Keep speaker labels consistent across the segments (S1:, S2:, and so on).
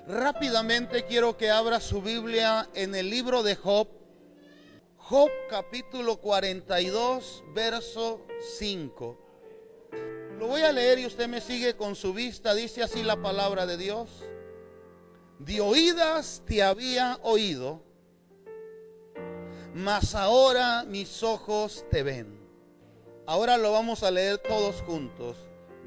S1: Rápidamente quiero que abra su Biblia en el libro de Job. Job capítulo 42, verso 5. Lo voy a leer y usted me sigue con su vista. Dice así la palabra de Dios. De oídas te había oído, mas ahora mis ojos te ven. Ahora lo vamos a leer todos juntos.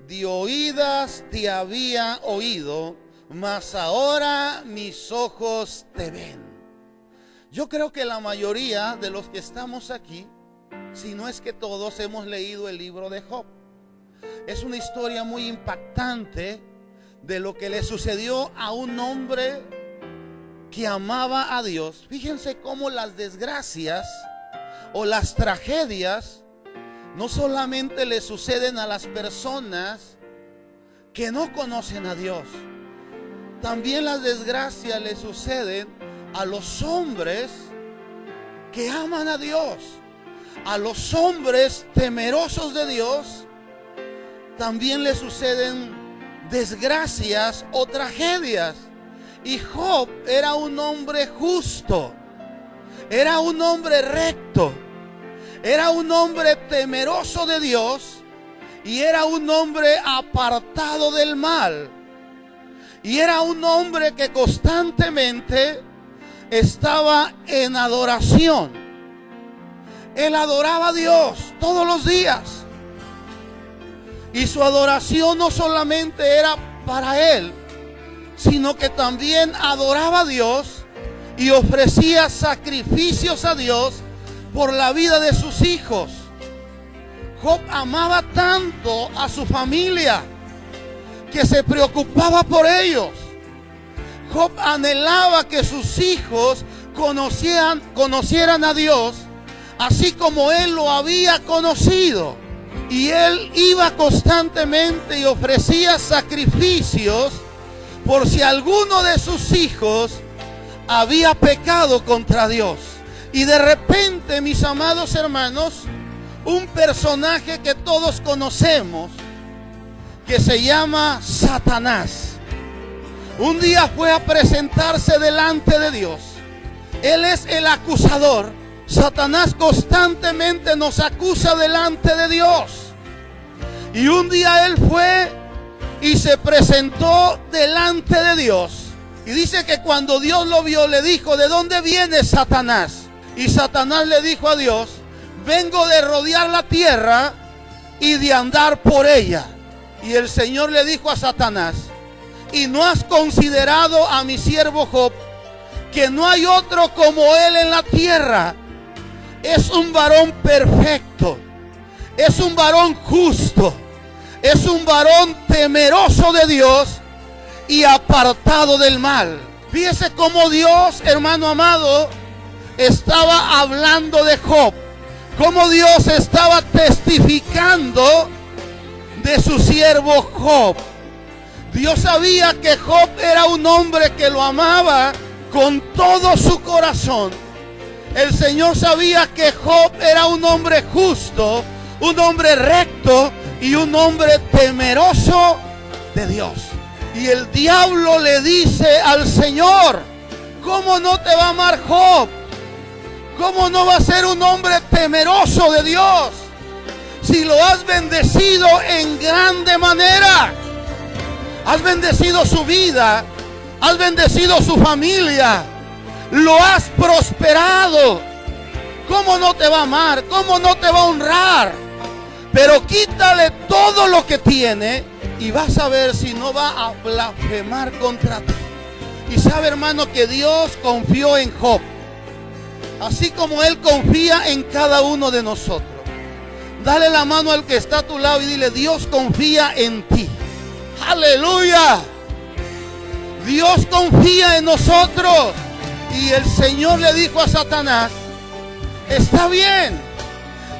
S1: De oídas te había oído, mas ahora mis ojos te ven. Yo creo que la mayoría de los que estamos aquí, si no es que todos, hemos leído el libro de Job. Es una historia muy impactante de lo que le sucedió a un hombre que amaba a Dios. Fíjense cómo las desgracias o las tragedias no solamente le suceden a las personas que no conocen a Dios. También las desgracias le suceden a los hombres que aman a Dios, a los hombres temerosos de Dios. También le suceden desgracias o tragedias. Y Job era un hombre justo, era un hombre recto, era un hombre temeroso de Dios y era un hombre apartado del mal. Y era un hombre que constantemente estaba en adoración. Él adoraba a Dios todos los días. Y su adoración no solamente era para él, sino que también adoraba a Dios y ofrecía sacrificios a Dios por la vida de sus hijos. Job amaba tanto a su familia que se preocupaba por ellos. Job anhelaba que sus hijos conocieran a Dios, así como él lo había conocido. Y él iba constantemente y ofrecía sacrificios por si alguno de sus hijos había pecado contra Dios. Y de repente, mis amados hermanos, un personaje que todos conocemos, que se llama Satanás, un día fue a presentarse delante de Dios. Él es el acusador. Satanás constantemente nos acusa delante de Dios. Y un día él fue y se presentó delante de Dios. Y dice que cuando Dios lo vio, le dijo: ¿de dónde viene Satanás? Y Satanás le dijo a Dios: vengo de rodear la tierra y de andar por ella. Y el Señor le dijo a Satanás: ¿y no has considerado a mi siervo Job, que no hay otro como él en la tierra? Es un varón perfecto, es un varón justo, es un varón temeroso de Dios y apartado del mal. Fíjese cómo Dios, hermano amado, estaba hablando de Job, cómo Dios estaba testificando de su siervo Job. Dios sabía que Job era un hombre que lo amaba con todo su corazón. El Señor sabía que Job era un hombre justo, un hombre recto y un hombre temeroso de Dios. Y el diablo le dice al Señor: ¿cómo no te va a amar Job? ¿Cómo no va a ser un hombre temeroso de Dios si lo has bendecido en grande manera? Has bendecido su vida, has bendecido su familia, lo has prosperado. ¿Cómo no te va a amar? ¿Cómo no te va a honrar? Pero quítale todo lo que tiene y vas a ver si no va a blasfemar contra ti. Y sabe, hermano, que Dios confió en Job, así como Él confía en cada uno de nosotros. Dale la mano al que está a tu lado y dile: Dios confía en ti. ¡Aleluya! Dios confía en nosotros. Y el Señor le dijo a Satanás: está bien,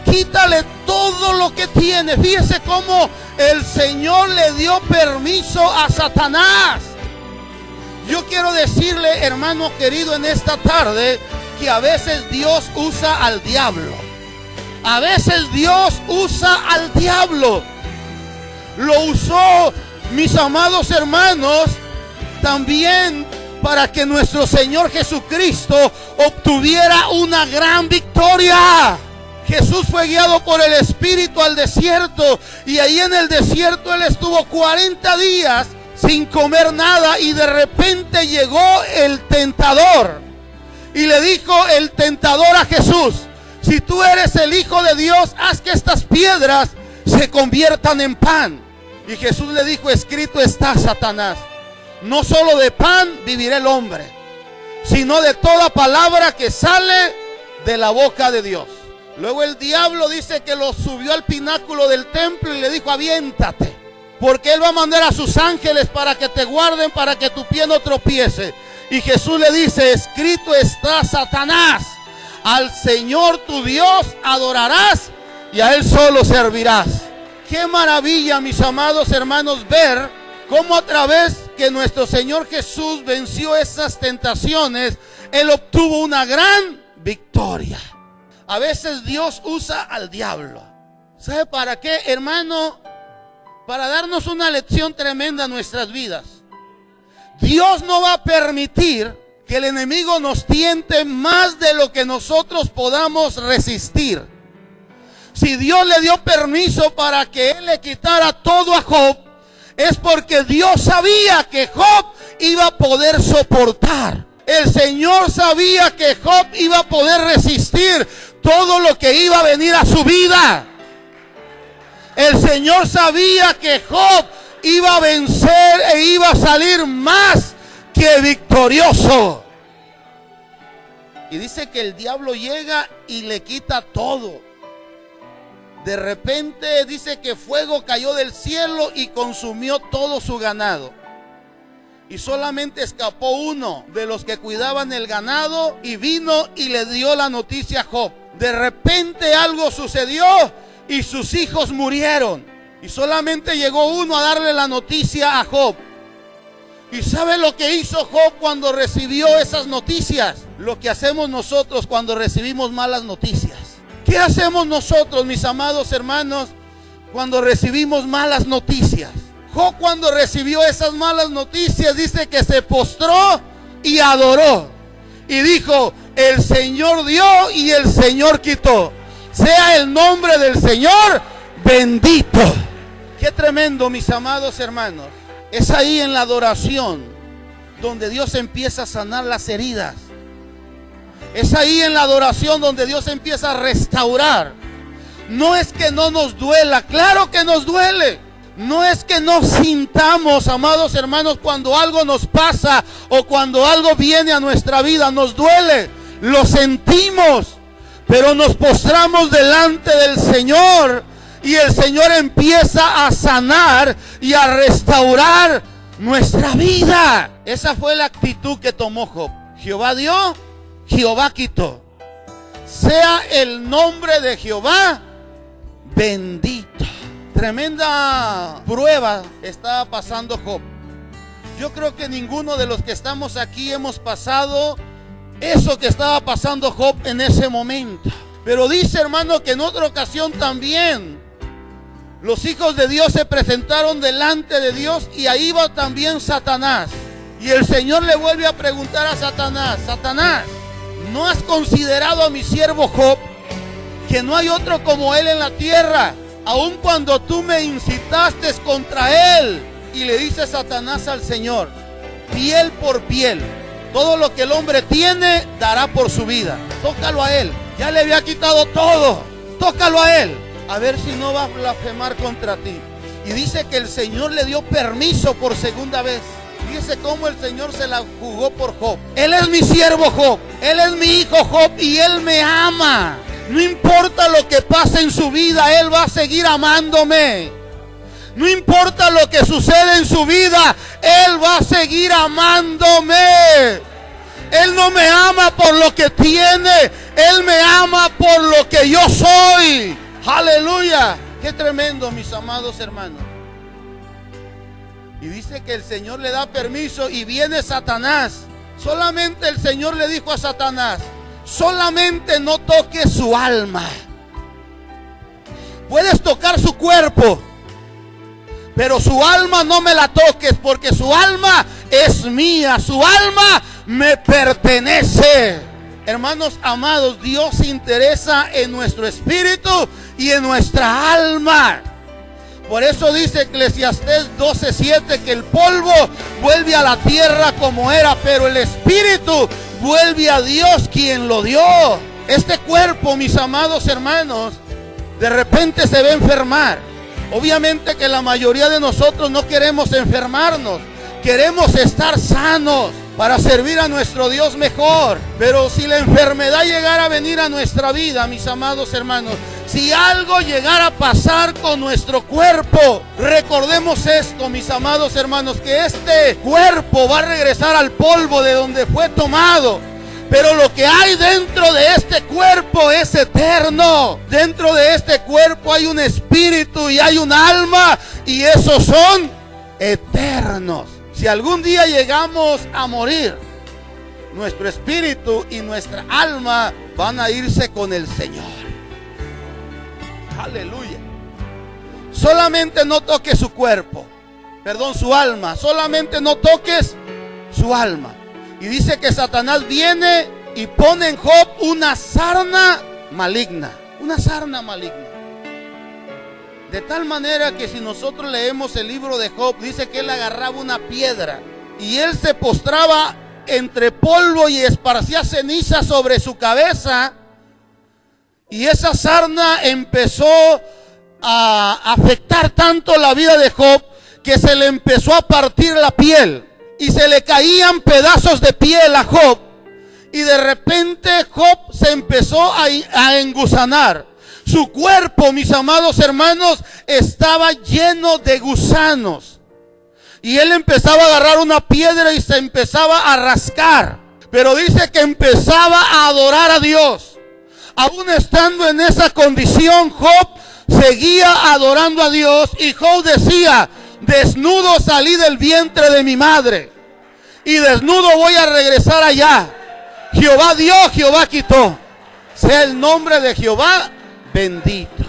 S1: quítale todo lo que tiene. Fíjese cómo el Señor le dio permiso a Satanás. Yo quiero decirle, hermano querido, en esta tarde, que a veces Dios usa al diablo. A veces Dios usa al diablo. Lo usó, mis amados hermanos, también para que nuestro Señor Jesucristo obtuviera una gran victoria. Jesús fue guiado por el Espíritu al desierto, y ahí en el desierto Él estuvo 40 días sin comer nada, y de repente llegó el tentador y le dijo el tentador a Jesús: si tú eres el Hijo de Dios, haz que estas piedras se conviertan en pan. Y Jesús le dijo: escrito está, Satanás, no solo de pan vivirá el hombre, sino de toda palabra que sale de la boca de Dios. Luego el diablo dice que lo subió al pináculo del templo y le dijo: aviéntate, porque Él va a mandar a sus ángeles para que te guarden, para que tu pie no tropiece. Y Jesús le dice: escrito está, Satanás, al Señor tu Dios adorarás y a Él solo servirás. Qué maravilla, mis amados hermanos, ver cómo a través que nuestro Señor Jesús venció esas tentaciones, Él obtuvo una gran victoria. A veces Dios usa al diablo. ¿Sabe para qué, hermano? Para darnos una lección tremenda en nuestras vidas. Dios no va a permitir que el enemigo nos tiente más de lo que nosotros podamos resistir. Si Dios le dio permiso para que Él le quitara todo a Job, es porque Dios sabía que Job iba a poder soportar. El Señor sabía que Job iba a poder resistir todo lo que iba a venir a su vida. El Señor sabía que Job iba a vencer e iba a salir más que victorioso. Y dice que el diablo llega y le quita todo. De repente dice que fuego cayó del cielo y consumió todo su ganado. Y solamente escapó uno de los que cuidaban el ganado, y vino y le dio la noticia a Job. De repente algo sucedió y sus hijos murieron. Y solamente llegó uno a darle la noticia a Job. ¿Y sabe lo que hizo Job cuando recibió esas noticias? Lo que hacemos nosotros cuando recibimos malas noticias. ¿Qué hacemos nosotros, mis amados hermanos, cuando recibimos malas noticias? Job, cuando recibió esas malas noticias, dice que se postró y adoró. Y dijo: el Señor dio y el Señor quitó. Sea el nombre del Señor bendito. Qué tremendo, mis amados hermanos. Es ahí en la adoración donde Dios empieza a sanar las heridas. Es ahí en la adoración donde Dios empieza a restaurar. No es que no nos duela, claro que nos duele. No es que no sintamos, amados hermanos, cuando algo nos pasa o cuando algo viene a nuestra vida, nos duele, lo sentimos, pero nos postramos delante del Señor y el Señor empieza a sanar y a restaurar nuestra vida. Esa fue la actitud que tomó Job. Jehová dio, Jehová quitó. Sea el nombre de Jehová bendito. Tremenda prueba estaba pasando Job. Yo creo que ninguno de los que estamos aquí hemos pasado eso que estaba pasando Job en ese momento. Pero dice, hermano, que en otra ocasión también los hijos de Dios se presentaron delante de Dios, y ahí va también Satanás. Y el Señor le vuelve a preguntar a Satanás: Satanás, ¿no has considerado a mi siervo Job, que no hay otro como él en la tierra, aun cuando tú me incitaste contra él? Y le dice Satanás al Señor: piel por piel, todo lo que el hombre tiene dará por su vida. Tócalo a él, ya le había quitado todo, tócalo a él, a ver si no va a blasfemar contra ti. Y dice que el Señor le dio permiso por segunda vez. Fíjese cómo el Señor se la jugó por Job. Él es mi siervo Job, él es mi hijo Job, y él me ama. No importa lo que pase en su vida, él va a seguir amándome. No importa lo que sucede en su vida, él va a seguir amándome. Él no me ama por lo que tiene, él me ama por lo que yo soy. Aleluya. Qué tremendo, mis amados hermanos. Y dice que el Señor le da permiso y viene Satanás. Solamente el Señor le dijo a Satanás: solamente no toques su alma. Puedes tocar su cuerpo, pero su alma no me la toques, porque su alma es mía, su alma me pertenece. Hermanos amados, Dios se interesa en nuestro espíritu y en nuestra alma. Por eso dice Eclesiastés 12:7 que el polvo vuelve a la tierra como era, pero el espíritu vuelve a Dios quien lo dio. Este cuerpo, mis amados hermanos, de repente se va a enfermar. Obviamente que la mayoría de nosotros no queremos enfermarnos, queremos estar sanos para servir a nuestro Dios mejor. Pero si la enfermedad llegara a venir a nuestra vida, mis amados hermanos, si algo llegara a pasar con nuestro cuerpo, recordemos esto, mis amados hermanos, que este cuerpo va a regresar al polvo de donde fue tomado. Pero lo que hay dentro de este cuerpo es eterno. Dentro de este cuerpo hay un espíritu y hay un alma, y esos son eternos. Si algún día llegamos a morir, nuestro espíritu y nuestra alma van a irse con el Señor. Aleluya. Solamente no toques su cuerpo, su alma. Solamente no toques su alma. Y dice que Satanás viene y pone en Job una sarna maligna. Una sarna maligna. De tal manera que si nosotros leemos el libro de Job, dice que él agarraba una piedra y él se postraba entre polvo y esparcía ceniza sobre su cabeza. Y esa sarna empezó a afectar tanto la vida de Job que se le empezó a partir la piel. Y se le caían pedazos de piel a Job. Y de repente Job se empezó a engusanar. Su cuerpo, mis amados hermanos, estaba lleno de gusanos. Y él empezaba a agarrar una piedra y se empezaba a rascar. Pero dice que empezaba a adorar a Dios. Aún estando en esa condición, Job seguía adorando a Dios. Y Job decía: desnudo salí del vientre de mi madre, y desnudo voy a regresar allá. Jehová dio, Jehová quitó. Sea el nombre de Jehová bendito.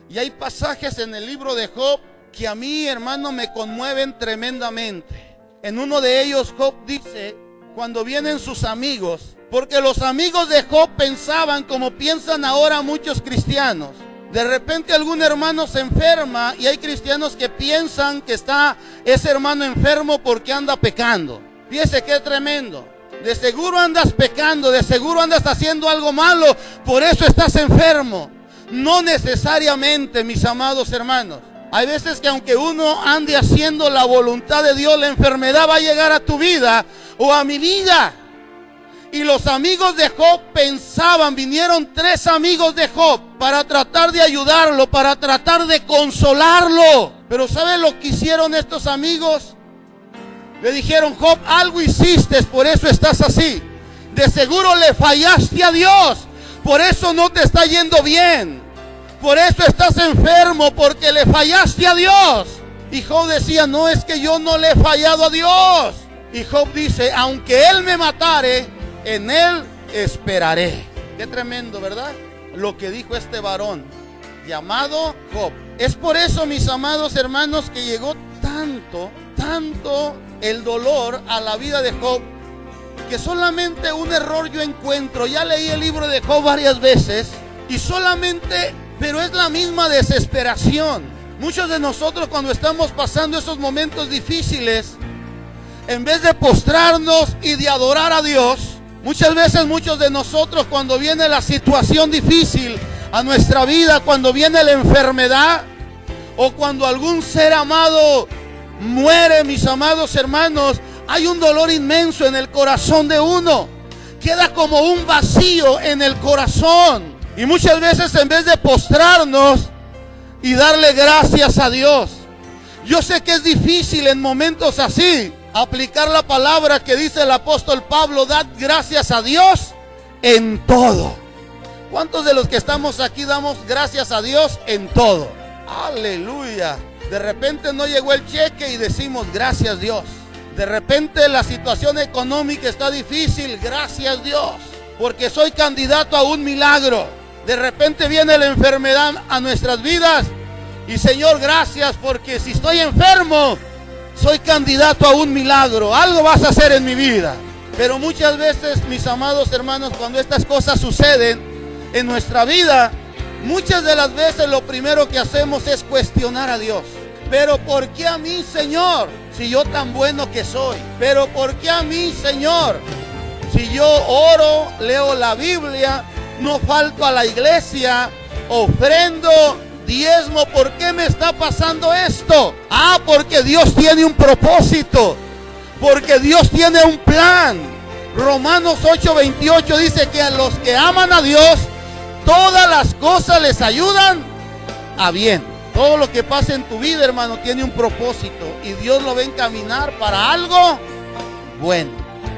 S1: Y hay pasajes en el libro de Job que a mí, hermano, me conmueven tremendamente. En uno de ellos Job dice, cuando vienen sus amigos, porque los amigos de Job pensaban como piensan ahora muchos cristianos. De repente algún hermano se enferma y hay cristianos que piensan que está ese hermano enfermo porque anda pecando. Fíjese qué tremendo. De seguro andas pecando, de seguro andas haciendo algo malo, por eso estás enfermo. No necesariamente, mis amados hermanos. Hay veces que aunque uno ande haciendo la voluntad de Dios, la enfermedad va a llegar a tu vida o a mi vida. Y los amigos de Job pensaban, vinieron 3 amigos de Job para tratar de ayudarlo, para tratar de consolarlo. Pero ¿saben lo que hicieron estos amigos? Le dijeron: Job, algo hiciste, por eso estás así. De seguro le fallaste a Dios, por eso no te está yendo bien. Por eso estás enfermo, porque le fallaste a Dios. Y Job decía: no, es que yo no le he fallado a Dios. Y Job dice: aunque él me matare, en él esperaré. Qué tremendo, ¿verdad? Lo que dijo este varón llamado Job. Es por eso, mis amados hermanos, que llegó tanto el dolor a la vida de Job, que solamente un error yo encuentro. Ya leí el libro de Job varias veces y solamente, pero es la misma desesperación. Muchos de nosotros, cuando estamos pasando esos momentos difíciles, en vez de postrarnos y de adorar a Dios, muchas veces muchos de nosotros, cuando viene la situación difícil a nuestra vida, cuando viene la enfermedad o cuando algún ser amado muere, mis amados hermanos, hay un dolor inmenso en el corazón de uno. Queda como un vacío en el corazón. Y muchas veces, en vez de postrarnos y darle gracias a Dios, yo sé que es difícil en momentos así aplicar la palabra que dice el apóstol Pablo: dad gracias a Dios en todo. ¿Cuántos de los que estamos aquí damos gracias a Dios en todo? Aleluya. De repente no llegó el cheque y decimos: gracias Dios. De repente la situación económica está difícil, gracias Dios, porque soy candidato a un milagro. De repente viene la enfermedad a nuestras vidas, Y Señor, gracias, porque si estoy enfermo, soy candidato a un milagro. Algo vas a hacer en mi vida. Pero muchas veces, mis amados hermanos, cuando estas cosas suceden en nuestra vida, muchas de las veces lo primero que hacemos es cuestionar a Dios. Pero ¿por qué a mí, Señor? Si yo tan bueno que soy. Pero ¿por qué a mí, Señor? Si yo oro, leo la Biblia, no falto a la iglesia, ofrendo, diezmo, ¿por qué me está pasando esto? Ah, porque Dios tiene un propósito, porque Dios tiene un plan. Romanos 8:28 dice que a los que aman a Dios, todas las cosas les ayudan a bien. Todo lo que pasa en tu vida, hermano, tiene un propósito y Dios lo va a encaminar para algo bueno.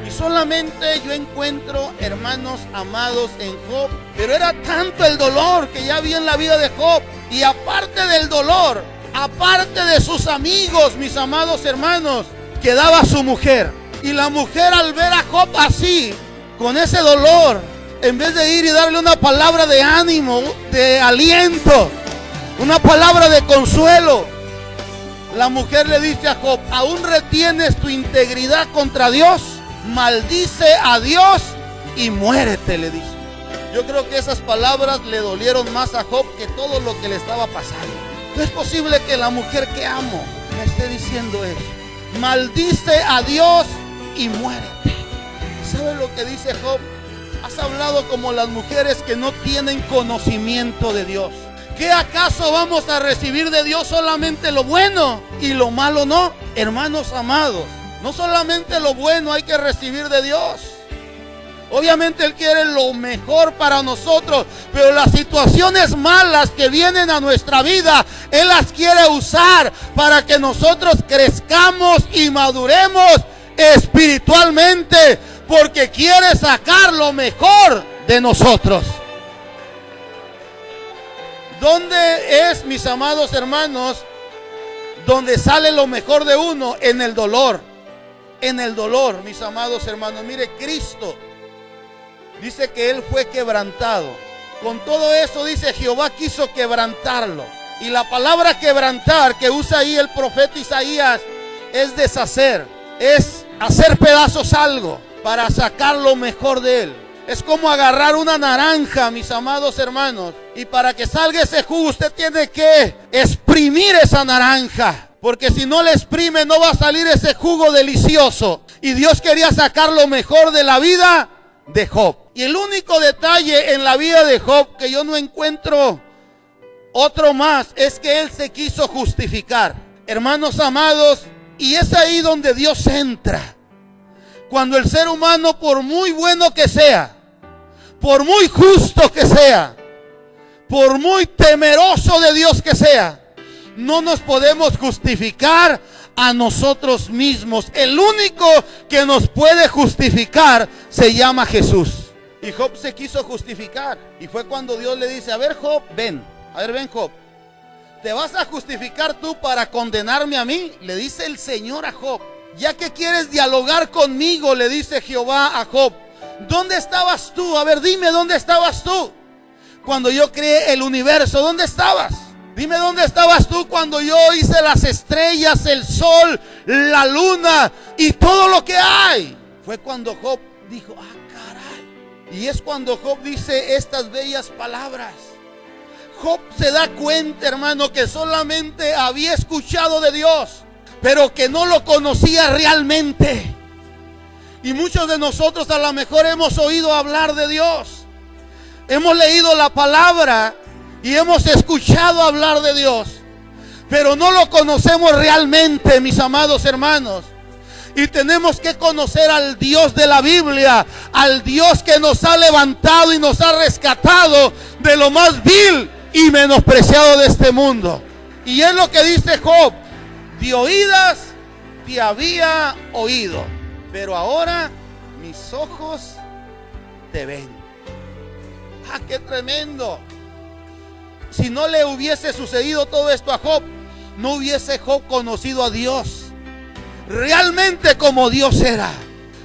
S1: Y solamente yo encuentro, hermanos amados, en Job, pero era tanto el dolor que ya había en la vida de Job. Y aparte del dolor, aparte de sus amigos, mis amados hermanos, quedaba su mujer. Y la mujer, al ver a Job así, con ese dolor, en vez de ir y darle una palabra de ánimo, de aliento, una palabra de consuelo, la mujer le dice a Job: ¿aún retienes tu integridad contra Dios? Maldice a Dios y muérete, le dice. Yo creo que esas palabras le dolieron más a Job que todo lo que le estaba pasando. No es posible que la mujer que amo me esté diciendo eso. Maldice a Dios y muérete. ¿Sabe lo que dice Job? Has hablado como las mujeres que no tienen conocimiento de Dios. ¿Qué acaso vamos a recibir de Dios solamente lo bueno y lo malo no? Hermanos amados, no solamente lo bueno hay que recibir de Dios. Obviamente Él quiere lo mejor para nosotros, pero las situaciones malas que vienen a nuestra vida, Él las quiere usar para que nosotros crezcamos y maduremos espiritualmente, porque quiere sacar lo mejor de nosotros. ¿Dónde es, mis amados hermanos, donde sale lo mejor de uno? En el dolor. En el dolor, mis amados hermanos. Mire, Cristo dice que Él fue quebrantado. Con todo eso dice, Jehová quiso quebrantarlo. Y la palabra quebrantar que usa ahí el profeta Isaías es deshacer, es hacer pedazos algo para sacar lo mejor de él. Es como agarrar una naranja, mis amados hermanos, y para que salga ese jugo usted tiene que exprimir esa naranja, porque si no le exprime no va a salir ese jugo delicioso. Y Dios quería sacar lo mejor de la vida de Job. Y el único detalle en la vida de Job que yo no encuentro otro más es que él se quiso justificar. Hermanos amados, y es ahí donde Dios entra. Cuando el ser humano, por muy bueno que sea, por muy justo que sea, por muy temeroso de Dios que sea, no nos podemos justificar a nosotros mismos. El único que nos puede justificar se llama Jesús. Y Job se quiso justificar. Y fue cuando Dios le dice: a ver, Job, ven. A ver, ven, Job. ¿Te vas a justificar tú para condenarme a mí? Le dice el Señor a Job. Ya que quieres dialogar conmigo, le dice Jehová a Job, ¿dónde estabas tú? A ver, dime, ¿dónde estabas tú? Cuando yo creé el universo, ¿dónde estabas? Dime, ¿dónde estabas tú cuando yo hice las estrellas, el sol, la luna y todo lo que hay? Fue cuando Job dijo: ah, caray. Y es cuando Job dice estas bellas palabras. Job se da cuenta, hermano, que solamente había escuchado de Dios, pero que no lo conocía realmente. Y muchos de nosotros a lo mejor hemos oído hablar de Dios, hemos leído la palabra y hemos escuchado hablar de Dios, pero no lo conocemos realmente, mis amados hermanos. Y tenemos que conocer al Dios de la Biblia, al Dios que nos ha levantado y nos ha rescatado de lo más vil y menospreciado de este mundo. Y es lo que dice Job: de oídas te había oído, pero ahora mis ojos te ven. ¡Ah, qué tremendo! Si no le hubiese sucedido todo esto a Job, no hubiese Job conocido a Dios realmente como Dios era.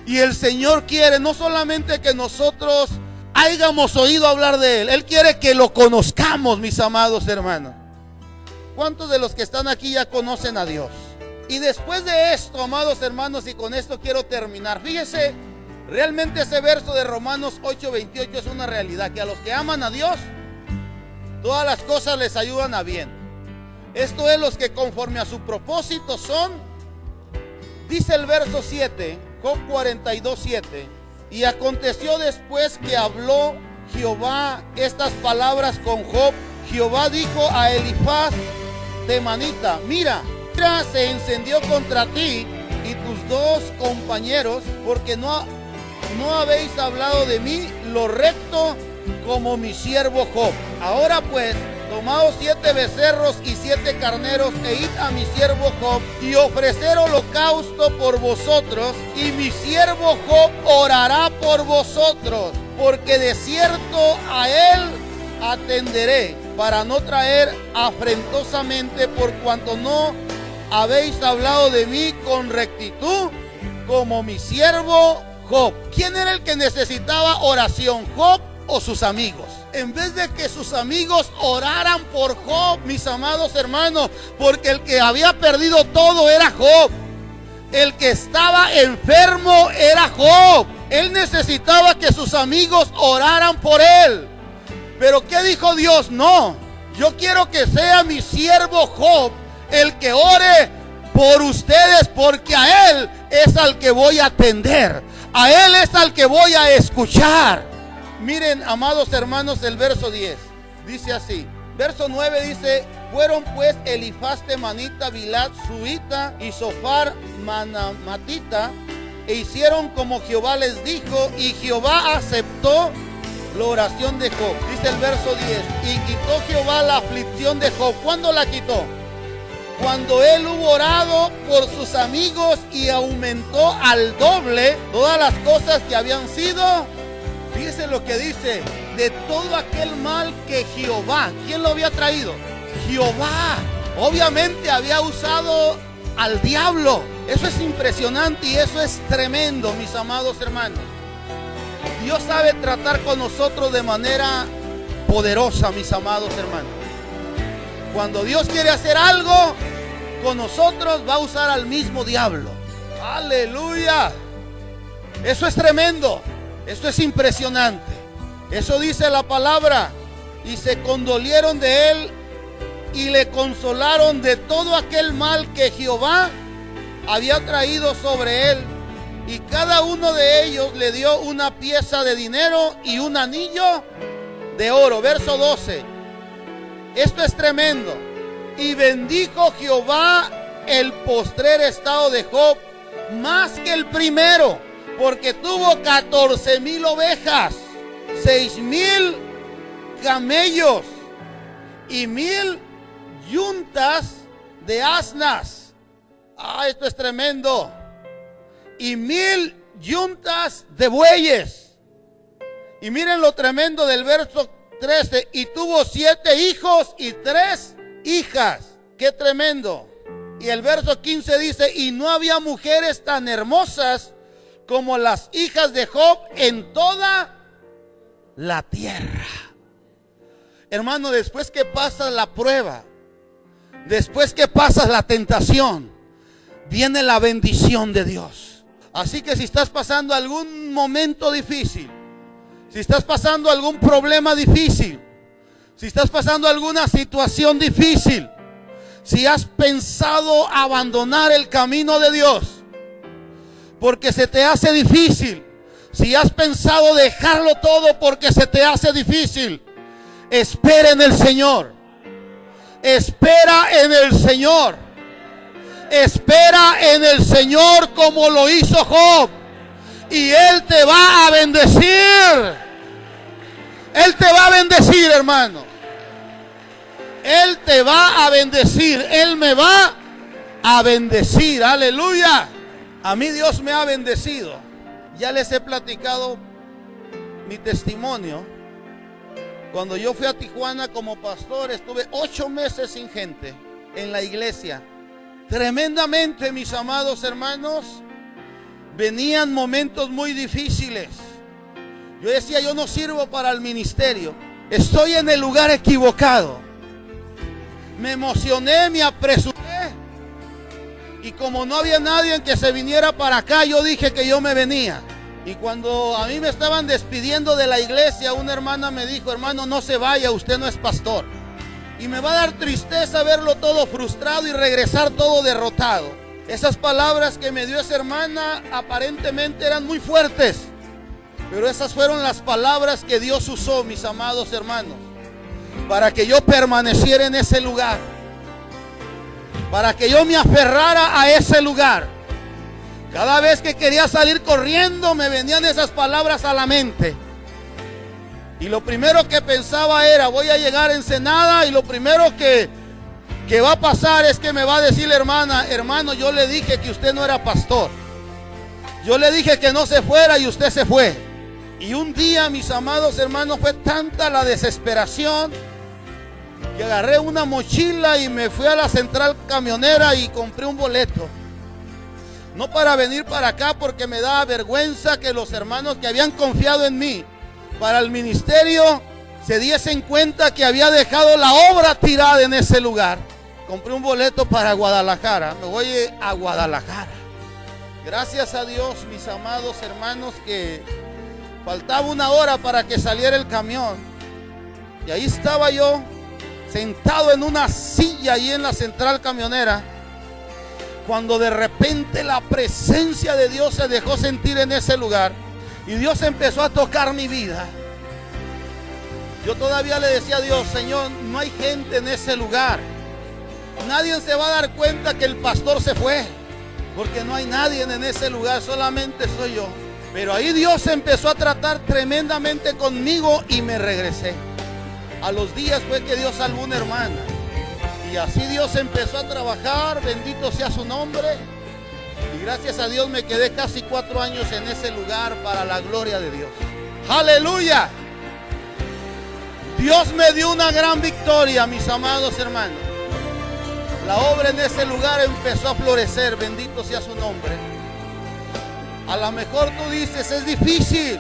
S1: Y el Señor quiere no solamente que nosotros hayamos oído hablar de Él, Él quiere que lo conozcamos, mis amados hermanos. ¿Cuántos de los que están aquí ya conocen a Dios? Y después de esto, amados hermanos, y con esto quiero terminar. Fíjese, realmente ese verso de Romanos 8:28 es una realidad, que a los que aman a Dios, todas las cosas les ayudan a bien. Esto es, los que conforme a su propósito son, dice el verso 7, Job 42:7. Y aconteció después que habló Jehová estas palabras con Job, Jehová dijo a Elifaz temanita: mira, se encendió contra ti y tus dos compañeros, porque no habéis hablado de mí lo recto como mi siervo Job. Ahora pues, tomaos 7 becerros y 7 carneros e id a mi siervo Job y ofrecer holocausto por vosotros, y mi siervo Job orará por vosotros, porque de cierto a él atenderé, para no traer afrentosamente, por cuanto no habéis hablado de mí con rectitud como mi siervo Job. ¿Quién era el que necesitaba oración, Job o sus amigos? En vez de que sus amigos oraran por Job, mis amados hermanos, porque el que había perdido todo era Job. El que estaba enfermo era Job. Él necesitaba que sus amigos oraran por él. Pero ¿qué dijo Dios? No, yo quiero que sea mi siervo Job el que ore por ustedes, porque a él es al que voy a atender, a él es al que voy a escuchar. Miren, amados hermanos, el verso 10 dice así. Verso 9 dice: fueron pues Elifaz temanita, Bilad suita y Zofar manamatita, e hicieron como Jehová les dijo, y Jehová aceptó la oración de Job. Dice el verso 10: y quitó Jehová la aflicción de Job. ¿Cuándo la quitó? Cuando él hubo orado por sus amigos y aumentó al doble todas las cosas que habían sido. Fíjese lo que dice: de todo aquel mal que Jehová, ¿quién lo había traído? Jehová. Obviamente había usado al diablo. Eso es impresionante y eso es tremendo, mis amados hermanos. Dios sabe tratar con nosotros de manera poderosa, mis amados hermanos. Cuando Dios quiere hacer algo con nosotros, va a usar al mismo diablo. Aleluya. Eso es tremendo. Esto es impresionante. Eso dice la palabra. Y se condolieron de él y le consolaron de todo aquel mal que Jehová había traído sobre él. Y cada uno de ellos le dio una pieza de dinero y un anillo de oro. Verso 12. Esto es tremendo. Y bendijo Jehová el postrer estado de Job más que el primero, porque tuvo 14,000 ovejas, 6,000 camellos y 1,000 yuntas de asnas. Esto es tremendo. Y 1,000 yuntas de bueyes. Y miren lo tremendo del verso 13. Y tuvo 7 hijos y 3 hijas. Qué tremendo. Y el verso 15 dice: y no había mujeres tan hermosas como las hijas de Job en toda la tierra. Hermano, después que pasas la prueba, después que pasas la tentación, viene la bendición de Dios. Así que si estás pasando algún momento difícil, si estás pasando algún problema difícil, si estás pasando alguna situación difícil, si has pensado abandonar el camino de Dios porque se te hace difícil, si has pensado dejarlo todo porque se te hace difícil, espera en el Señor. Espera en el Señor. Espera en el Señor como lo hizo Job. Y Él te va a bendecir. Él te va a bendecir, hermano. Él te va a bendecir. Él me va a bendecir. Aleluya. A mí Dios me ha bendecido. Ya les he platicado mi testimonio. Cuando yo fui a Tijuana como pastor, estuve 8 meses sin gente en la iglesia. Tremendamente, mis amados hermanos, venían momentos muy difíciles. Yo decía: yo no sirvo para el ministerio, estoy en el lugar equivocado. Me emocioné, me apresuré. Y como no había nadie en que se viniera para acá, yo dije que yo me venía. Y cuando a mí me estaban despidiendo de la iglesia, una hermana me dijo: hermano, no se vaya, usted no es pastor. Y me va a dar tristeza verlo todo frustrado y regresar todo derrotado. Esas palabras que me dio esa hermana aparentemente eran muy fuertes, pero esas fueron las palabras que Dios usó, mis amados hermanos, para que yo permaneciera en ese lugar, para que yo me aferrara a ese lugar. Cada vez que quería salir corriendo, me venían esas palabras a la mente. Y lo primero que pensaba era: voy a llegar a Ensenada y lo primero que va a pasar es que me va a decir la hermana: hermano, yo le dije que usted no era pastor. Yo le dije que no se fuera y usted se fue. Y un día, mis amados hermanos, fue tanta la desesperación que agarré una mochila y me fui a la central camionera y compré un boleto. No para venir para acá, porque me daba vergüenza que los hermanos que habían confiado en mí para el ministerio se diesen cuenta que había dejado la obra tirada en ese lugar. Compré un boleto para Guadalajara. Me voy a Guadalajara. Gracias a Dios, mis amados hermanos, que faltaba una hora para que saliera el camión. Y ahí estaba yo, sentado en una silla ahí en la central camionera, cuando de repente la presencia de Dios se dejó sentir en ese lugar. Y Dios empezó a tocar mi vida. Yo todavía le decía a Dios: Señor, no hay gente en ese lugar. Nadie se va a dar cuenta que el pastor se fue, porque no hay nadie en ese lugar, solamente soy yo. Pero ahí Dios empezó a tratar tremendamente conmigo y me regresé. A los días fue que Dios salvó una hermana. Y así Dios empezó a trabajar, bendito sea su nombre. Y gracias a Dios me quedé casi 4 años en ese lugar para la gloria de Dios. ¡Aleluya! Dios me dio una gran victoria, mis amados hermanos. La obra en ese lugar empezó a florecer, bendito sea su nombre. A lo mejor tú dices: es difícil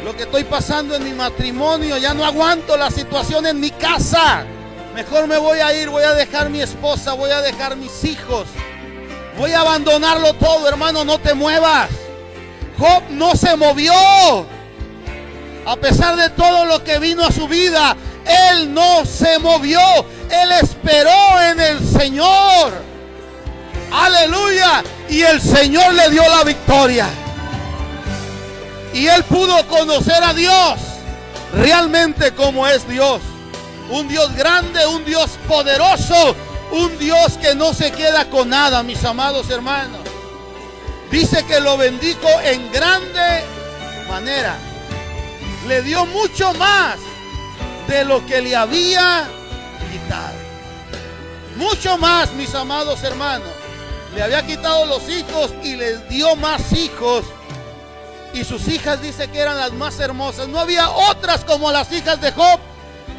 S1: lo que estoy pasando en mi matrimonio, ya no aguanto la situación en mi casa. Mejor me voy a ir, voy a dejar mi esposa, voy a dejar mis hijos. Voy a abandonarlo todo. Hermano, no te muevas. Job no se movió. A pesar de todo lo que vino a su vida, él no se movió. Él esperó en el Señor. Aleluya. Y el Señor le dio la victoria. Y él pudo conocer a Dios realmente como es Dios. Un Dios grande, un Dios poderoso, un Dios que no se queda con nada, mis amados hermanos. Dice que lo bendijo en grande manera. Le dio mucho más de lo que le había quitado. Mucho más, mis amados hermanos. Le había quitado los hijos y les dio más hijos. Y sus hijas dice que eran las más hermosas. No había otras como las hijas de Job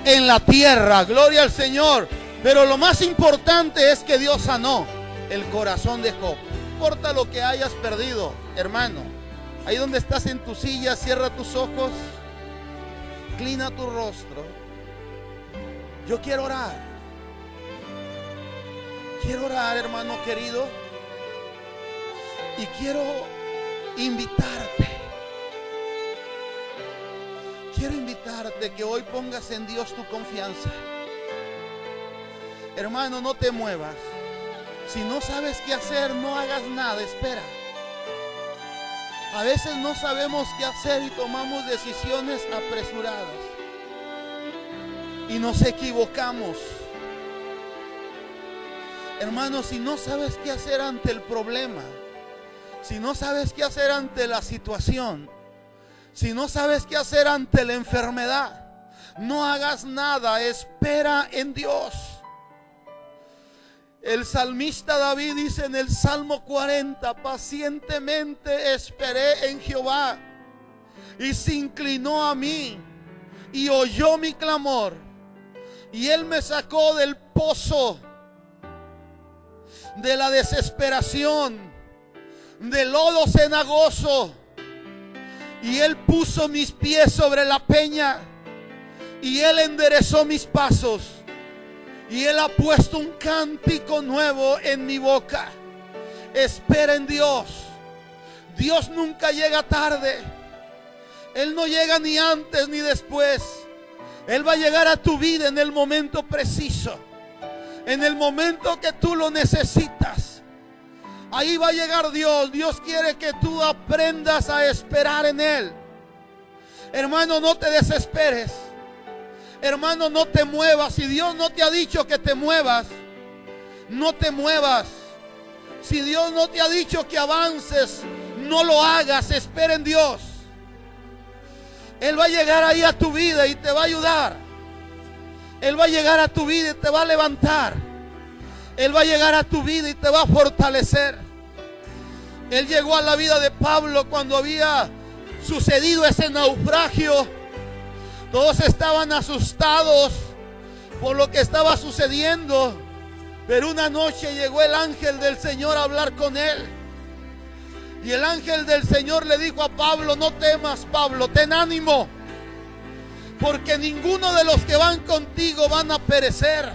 S1: en la tierra. Gloria al Señor. Pero lo más importante es que Dios sanó el corazón de Job. No importa lo que hayas perdido, hermano. Ahí donde estás en tu silla, cierra tus ojos, inclina tu rostro. Yo quiero orar. Quiero orar, hermano querido. Y quiero invitarte. Quiero invitarte que hoy pongas en Dios tu confianza. Hermano, no te muevas. Si no sabes qué hacer, no hagas nada, espera. A veces no sabemos qué hacer y tomamos decisiones apresuradas. Y nos equivocamos. Hermano, si no sabes qué hacer ante el problema, si no sabes qué hacer ante la situación, si no sabes qué hacer ante la enfermedad, no hagas nada, espera en Dios. El salmista David dice en el Salmo 40: pacientemente esperé en Jehová, y se inclinó a mí, y oyó mi clamor, y él me sacó del pozo de la desesperación, del lodo cenagoso, y él puso mis pies sobre la peña, y él enderezó mis pasos. y Él ha puesto un cántico nuevo en mi boca. Espera en Dios. Dios nunca llega tarde. Él no llega ni antes ni después. Él va a llegar a tu vida en el momento preciso, en el momento que tú lo necesitas. Ahí va a llegar Dios. Dios quiere que tú aprendas a esperar en Él. Hermano, no te desesperes. Hermano, no te muevas. Si Dios no te ha dicho que te muevas, no te muevas. Si Dios no te ha dicho que avances, no lo hagas. Espera en Dios. Él va a llegar ahí a tu vida y te va a ayudar. Él va a llegar a tu vida y te va a levantar. Él va a llegar a tu vida y te va a fortalecer. Él llegó a la vida de Pablo cuando había sucedido ese naufragio. Todos estaban asustados por lo que estaba sucediendo. Pero una noche llegó el ángel del Señor a hablar con él. Y el ángel del Señor le dijo a Pablo: no temas, Pablo, ten ánimo, porque ninguno de los que van contigo van a perecer.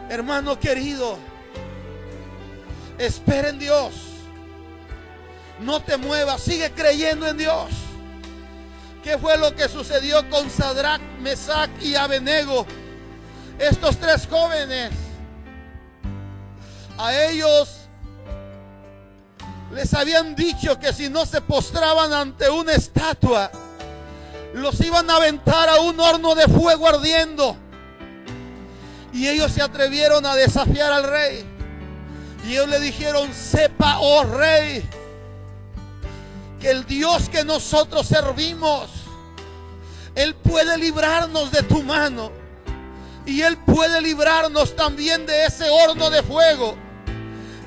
S1: Hermano querido, espera en Dios. No te muevas, sigue creyendo en Dios. ¿Qué fue lo que sucedió con Sadrach, Mesach y Abednego? Estos tres jóvenes, a ellos les habían dicho que si no se postraban ante una estatua, los iban a aventar a un horno de fuego ardiendo. Y ellos se atrevieron a desafiar al rey. Y ellos le dijeron: sepa, oh rey, que el Dios que nosotros servimos, Él puede librarnos de tu mano. Y Él puede librarnos también de ese horno de fuego.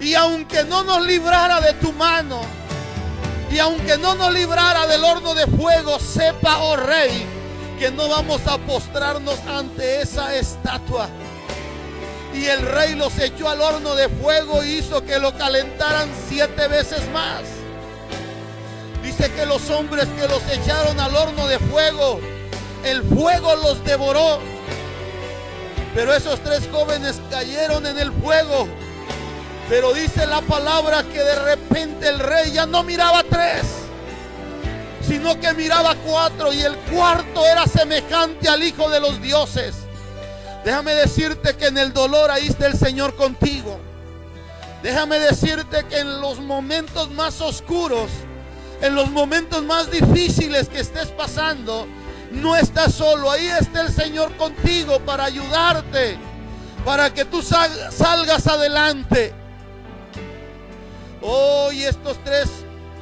S1: Y aunque no nos librara de tu mano, y aunque no nos librara del horno de fuego, sepa, oh rey, que no vamos a postrarnos ante esa estatua. Y el rey los echó al horno de fuego y hizo que lo calentaran 7 veces más. Dice que los hombres que los echaron al horno de fuego, el fuego los devoró. Pero esos tres jóvenes cayeron en el fuego. Pero dice la palabra que de repente el rey ya no miraba 3, sino que miraba 4, y el cuarto era semejante al Hijo de los dioses. Déjame decirte que en el dolor ahí está el Señor contigo. Déjame decirte que en los momentos más oscuros, en los momentos más difíciles que estés pasando, no estás solo. Ahí está el Señor contigo para ayudarte, para que tú salgas adelante. Hoy estos tres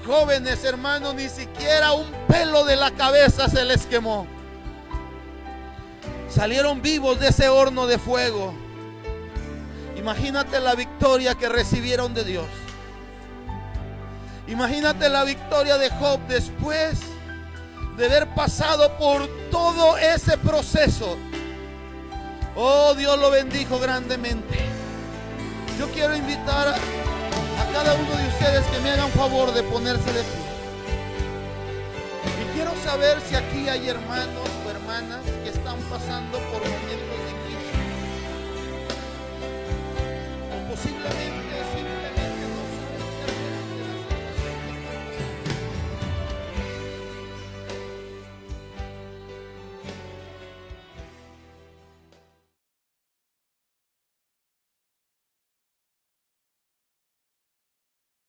S1: jóvenes, hermanos, ni siquiera un pelo de la cabeza se les quemó. Salieron vivos de ese horno de fuego. Imagínate la victoria que recibieron de Dios. Imagínate la victoria de Job después de haber pasado por todo ese proceso. Oh, Dios lo bendijo grandemente. Yo quiero invitar a cada uno de ustedes que me hagan favor de ponerse de pie. Y quiero saber si aquí hay hermanos o hermanas que están pasando por momentos difíciles. O posiblemente